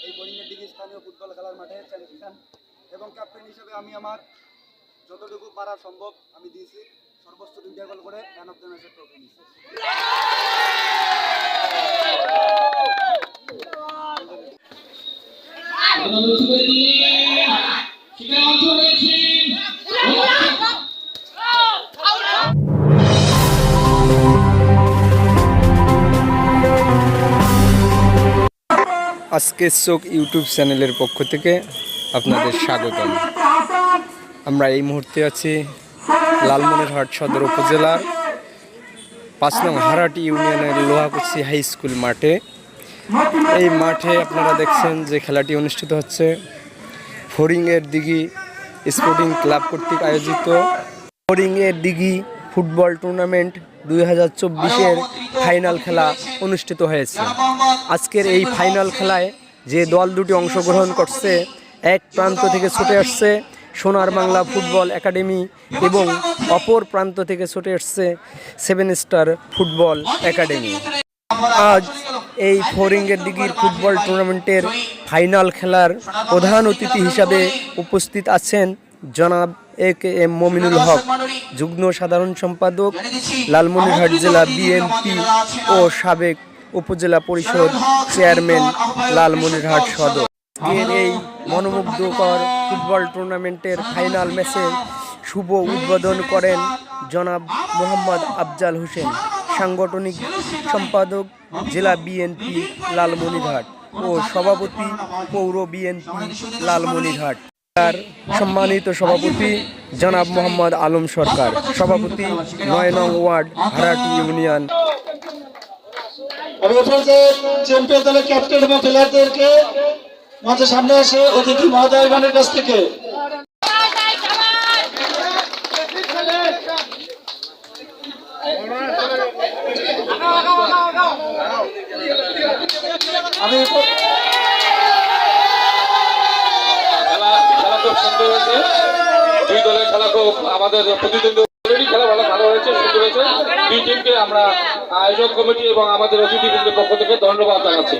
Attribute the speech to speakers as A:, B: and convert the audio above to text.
A: এই বোরিংয়ের দিকে স্থানীয় ফুটবল খেলার মাঠে চ্যাম্পিয়ন এবং ক্যাপ্টেন হিসেবে আমি আমার যতটুকু পারা সম্ভব আমি দিয়েছি। সর্বোচ্চ 2টা গোল করে ম্যান অফ দ্য ম্যাচের ট্রফি নিয়েছি।
B: আজকের চোখ ইউটিউব চ্যানেলের পক্ষ থেকে আপনাদের স্বাগতম। আমরা এই মুহূর্তে আছি লালমনিরহাট সদর উপজেলার 5 নং হারাটি ইউনিয়নের লোহাকুচি হাই স্কুল মাঠে। এই মাঠে আপনারা দেখছেন যে খেলাটি অনুষ্ঠিত হচ্ছে ফড়িংয়ের দিঘি স্পোর্টিং ক্লাব কর্তৃক আয়োজিত ফড়িংয়ের দিঘি ফুটবল টুর্নামেন্ট 2024-এর ফাইনাল খেলা অনুষ্ঠিত হয়েছে। আজকের এই ফাইনাল খেলায় যে দল দুটি অংশগ্রহণ করছে, এক প্রান্ত থেকে ছুটে আসছে সোনার বাংলা ফুটবল একাডেমি এবং অপর প্রান্ত থেকে ছুটে আসছে 7 স্টার ফুটবল একাডেমি। আজ এই ফড়িংয়ের দিঘির ফুটবল টুর্নামেন্টের ফাইনাল খেলার প্রধান অতিথি হিসাবে উপস্থিত আছেন জনাব এ.কে.এম. মমিনুল হক, যুগ্ম সাধারণ সম্পাদক লালমনিরহাট জেলা বিএনপি ও সাবেক উপজেলা পরিষদ চেয়ারম্যান লালমনিরহাট সদর। এই মনোমুগ্ধকর ফুটবল টুর্নামেন্টের ফাইনাল ম্যাচের শুভ উদ্বোধন করেন জনাব মোহাম্মদ আফজাল হোসেন, সাংগঠনিক সম্পাদক জেলা বিএনপি লালমনিরহাট ও সভাপতি পৌর বিএনপি লালমনিরহাট। সম্মানিত সভাপতি জনাব মোহাম্মদ আলম সরকার, সভাপতি 9 নং ওয়ার্ড হারাটি ইউনিয়ন।
C: চ্যাম্পিয়ন দলের ক্যাপ্টেন এবং খেলোয়াড়দেরকে মঞ্চের সামনে আসে অতিথি মহোদয়গণের কাছ থেকে আমি
D: খুব সুন্দর হয়েছে। দুই দলের খেলা খুব আমাদের প্রতিদ্বন্দ্বী খেলা ভালো হয়েছে, সুন্দর হয়েছে। দুই টিমকে আমরা আয়োজক কমিটি এবং আমাদের অতিথিবৃন্দের পক্ষ থেকে ধন্যবাদ জানাচ্ছি।